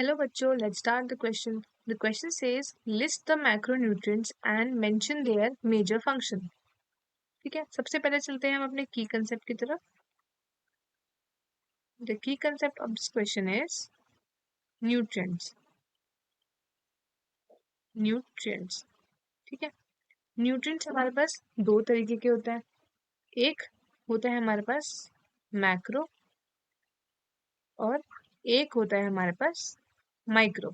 Hello बच्चों, let's start the question. The question says list the macronutrients and mention their major function. ठीक है, सबसे पहले चलते हैं हम अपने की कंसेप्ट की तरफ. The key concept of this question is nutrients. Nutrients. ठीक है, न्यूट्रिएंट्स हमारे पास दो तरीके के होते हैं. एक होता है हमारे पास मैक्रो और एक होता है हमारे पास माइक्रो.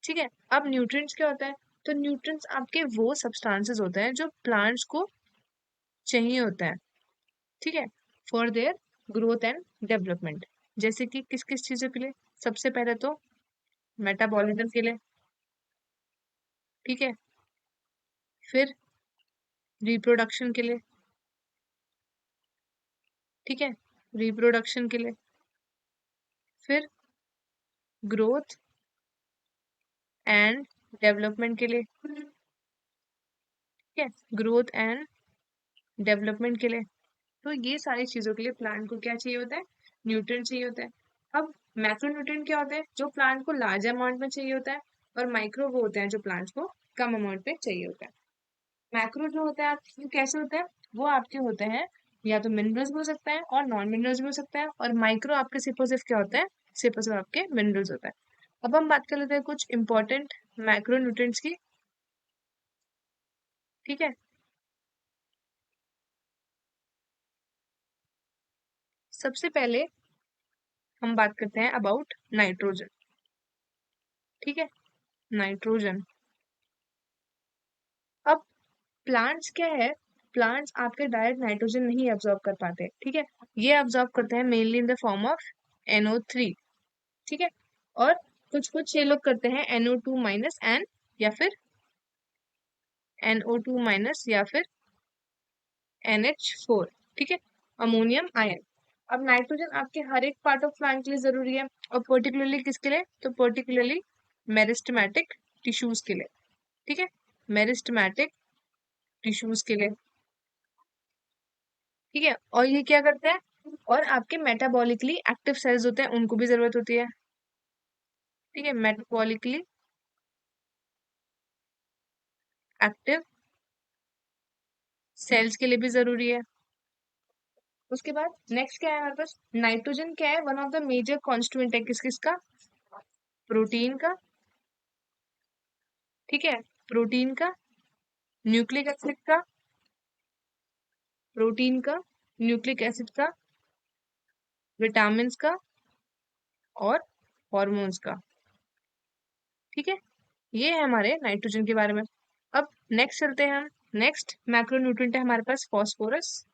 ठीक है, अब न्यूट्रिएंट्स क्या होता है? तो न्यूट्रिएंट्स आपके वो सब्सटेंसेस होते हैं जो प्लांट्स को चाहिए होता है. ठीक है, for their growth and development. जैसे कि किस किस चीजों के लिए? सबसे पहले तो मेटाबॉलिज्म के लिए. ठीक है, फिर रिप्रोडक्शन के लिए. ठीक है, रिप्रोडक्शन के लिए. फिर ग्रोथ एंड डेवलपमेंट के लिए. ठीक है, ग्रोथ एंड डेवलपमेंट के लिए. तो ये सारी चीजों के लिए प्लांट को क्या चाहिए होता है? न्यूट्रिएंट चाहिए होता है. अब मैक्रोन्यूट्रिएंट क्या होते हैं? जो प्लांट को लार्ज अमाउंट में चाहिए होता है. और माइक्रो वो होते हैं जो प्लांट्स को कम अमाउंट में चाहिए होता है. मैक्रो जो होता है आपके कैसे होता है? वो आपके होते हैं या तो मिनरल्स भी हो सकता है और नॉन मिनरल्स भी हो सकता है. और माइक्रो आपके सिर्फ और सिर्फ क्या होता है? सिर्फ और सिर्फ आपके मिनरल्स होता है. अब हम बात कर लेते हैं कुछ इंपॉर्टेंट मैक्रो न्यूट्रिएंट्स की. ठीक है, सबसे पहले हम बात करते हैं अबाउट नाइट्रोजन. ठीक है, नाइट्रोजन. अब प्लांट्स क्या है? प्लांट्स आपके डायरेक्ट नाइट्रोजन नहीं एब्जॉर्ब कर पाते. ठीक है, ये एब्जॉर्ब करते हैं mainly in the form of NO3. ठीक है, और कुछ कुछ ये लोग करते हैं NO2 माइनस एन या फिर NO2 माइनस या फिर NH4. ठीक है, अमोनियम आयन. अब नाइट्रोजन आपके हर एक पार्ट ऑफ प्लांट के लिए जरूरी है. और पर्टिकुलरली किसके लिए? तो पर्टिकुलरली मेरिस्टेमेटिक टिश्यूज के लिए. ठीक है, मेरिस्टेमेटिक टिश्यूज के लिए. ठीक है, और ये क्या करते हैं? और आपके मेटाबॉलिकली एक्टिव सेल्स होते हैं, उनको भी जरूरत होती है. ठीक है, मेटाबॉलिकली एक्टिव सेल्स के लिए भी जरूरी है. उसके बाद नेक्स्ट क्या है हमारे पास? नाइट्रोजन क्या है? One of the major constituent है किस किसका? प्रोटीन का. ठीक है, प्रोटीन का, न्यूक्लिक एसिड का, प्रोटीन का, न्यूक्लिक एसिड का, विटामिन का और हॉर्मोन्स का. ठीक है, ये है हमारे नाइट्रोजन के बारे में. अब नेक्स्ट चलते हैं हम. नेक्स्ट मैक्रोन्यूट्रिएंट है हमारे पास फॉस्फोरस.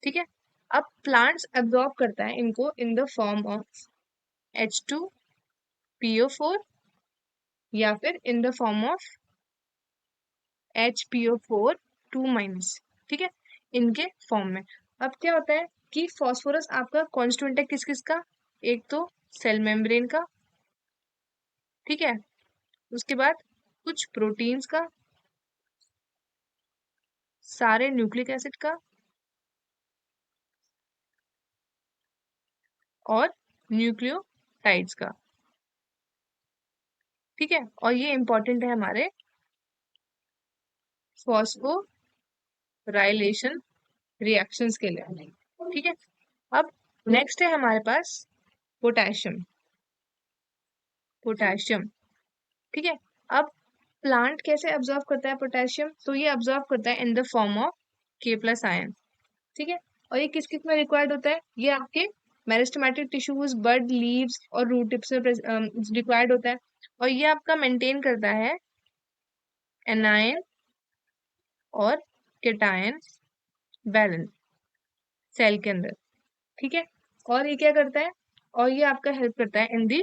ठीक है, अब प्लांट्स एब्जॉर्ब करता है इनको in the form of H2PO4 या फिर in the form of HPO4 2 minus. ठीक है, इनके फॉर्म में. अब क्या होता है कि फॉस्फोरस आपका कॉन्स्टिट्यूएंट है किस किस का? एक तो सेल मेम्ब्रेन का. ठीक है, उसके बाद कुछ प्रोटीन्स का, सारे न्यूक्लिक एसिड का और न्यूक्लियोटाइड्स का. ठीक है, और ये इंपॉर्टेंट है हमारे फॉस्फोराइलेशन रिएक्शंस के लिए. ठीक है, अब नेक्स्ट है हमारे पास पोटेशियम. पोटेशियम. ठीक है, अब प्लांट कैसे अब्जॉर्व करता है पोटेशियम? तो ये अब्जॉर्व करता है in the form of K+ ion. ठीक है, और ये किस किस में रिक्वायर्ड होता है? ये आपके मेरिस्टेमेटिक टिश्यूज, बड, लीव्स और रूट टिप्स में रिक्वायर्ड होता है. और ये आपका मेंटेन करता है एनायन और केटायन बैलेंस सेल के अंदर. ठीक है, और ये क्या करता है? और ये आपका हेल्प करता है इन दी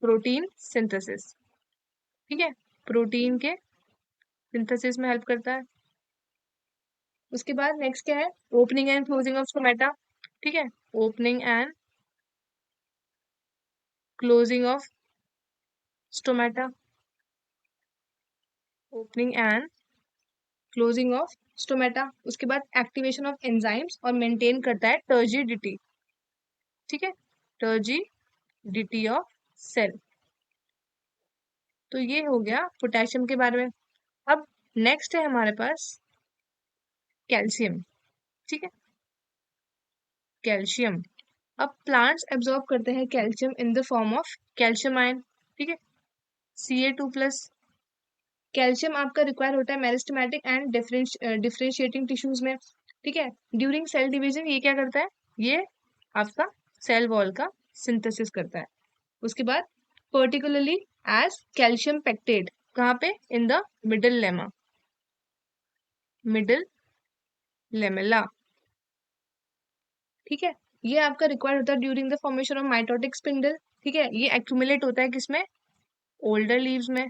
प्रोटीन सिंथेसिस. ठीक है, प्रोटीन के सिंथेसिस में हेल्प करता है. उसके बाद नेक्स्ट क्या है? Opening and closing of stomata. ठीक है, opening and closing of stomata. Opening and closing of stomata. उसके बाद एक्टिवेशन ऑफ एंजाइम्स और मेंटेन करता है टर्जिडिटी. ठीक है, टर्जिडिटी ऑफ सेल। तो ये हो गया पोटेशियम के बारे में। अब नेक्स्ट है हमारे पास कैल्शियम। ठीक है, कैल्शियम। अब प्लांट्स एब्जॉर्ब करते हैं calcium in the form of calcium ion. ठीक है, Ca2+। कैल्शियम आपका रिक्वायर होता है मेरिस्टेमेटिक एंड डिफरेंशिएटिंग टिश्यूज में। ठीक है, ड्यूरिंग सेल डिवीजन ये क्या करता है, ये आपका सेल वॉल का सिंथेसिस करता है। उसके बाद पर्टिकुलरली एज कैल्शियम पेक्टेट, कहाँ पे, in the middle lamella, middle lamella. ठीक है, ये आपका रिक्वायर्ड होता है during the formation of mitotic spindle. ठीक है, ये एक्यूमुलेट होता है किसमें, ओल्डर लीव्स में,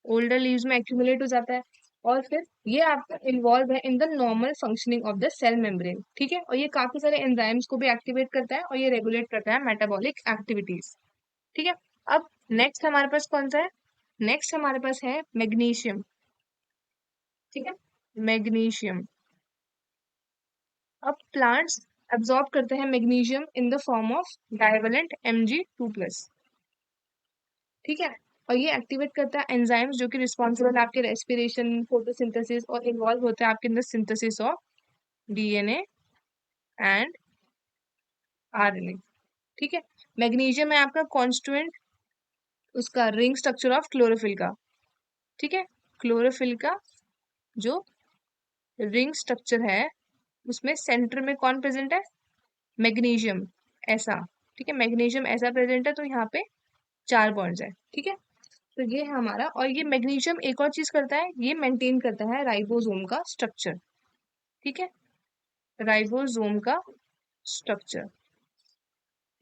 ओल्डर लीव्स में एक्यूमुलेट हो जाता है। और फिर ये आपका इन्वॉल्व है in the normal functioning of the cell membrane. ठीक है, और ये काफी सारे एंजाइम्स को भी एक्टिवेट करता है और ये रेगुलेट करता है मेटाबॉलिक एक्टिविटीज। ठीक है, अब नेक्स्ट हमारे पास कौन सा है, नेक्स्ट हमारे पास है मैग्नीशियम। ठीक है, मैग्नीशियम। अब प्लांट्स एब्जॉर्ब करते हैं magnesium in the form of divalent Mg2+। ठीक है, और ये एक्टिवेट करता है एंजाइम्स जो कि रिस्पॉन्सिबल है आपके रेस्पिरेशन, फोटोसिंथेसिस और इन्वॉल्व होता है आपके अंदर synthesis of DNA and RNA. ठीक है, मैग्नीशियम है आपका कॉन्स्टिट्यूएंट उसका रिंग स्ट्रक्चर ऑफ क्लोरोफिल का। ठीक है, क्लोरोफिल का जो रिंग स्ट्रक्चर है उसमें सेंटर में कौन प्रेजेंट है, मैग्नीशियम ऐसा। ठीक है, मैग्नीशियम ऐसा प्रेजेंट है, तो यहाँ पे 4 बॉन्ड्स है। ठीक है, तो ये है हमारा। और ये मैग्नीशियम एक और चीज करता है, ये मेंटेन करता है राइबोसोम का स्ट्रक्चर। ठीक है, राइबोसोम का स्ट्रक्चर।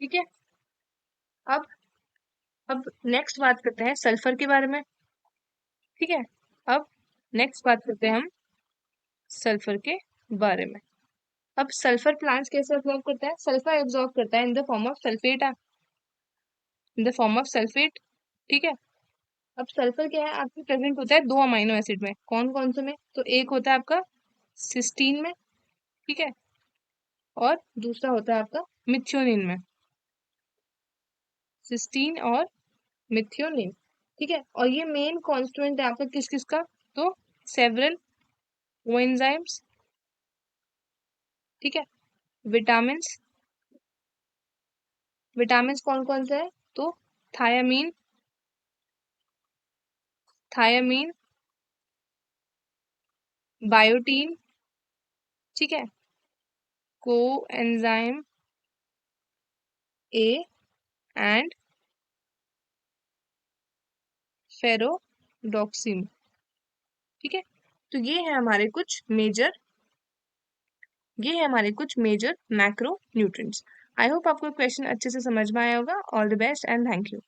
ठीक है, अब अब नेक्स्ट बात करते हैं सल्फर के बारे में। ठीक है, अब नेक्स्ट बात करते हैं हम सल्फर के बारे में। अब सल्फर प्लांट्स कैसे एब्जॉर्ब करता है, सल्फर एब्जॉर्ब करता है in the form of sulphate, in the form of sulphate. ठीक है, अब सल्फर क्या है, आपके प्रेजेंट होता है 2 अमीनो एसिड में, कौन कौन से में, तो एक होता है आपका सिस्टीन में। ठीक है, और दूसरा होता है आपका मिथ्योनिन में, सिस्टीन और मिथ्योनिन। ठीक है, और ये मेन कॉन्स्टिट्यूएंट है आपका किस किस का, तो सेवरल कोएंजाइम्स। ठीक है, विटामिन, विटामिन कौन कौन से है, तो थायामीन, थायामीन, बायोटीन। ठीक है, कोएंजाइम ए एंड फेरोडॉक्सिन। ठीक है, तो ये है हमारे कुछ major macro nutrients. I hope आपको क्वेश्चन अच्छे से समझ में आया होगा। All the best and thank you.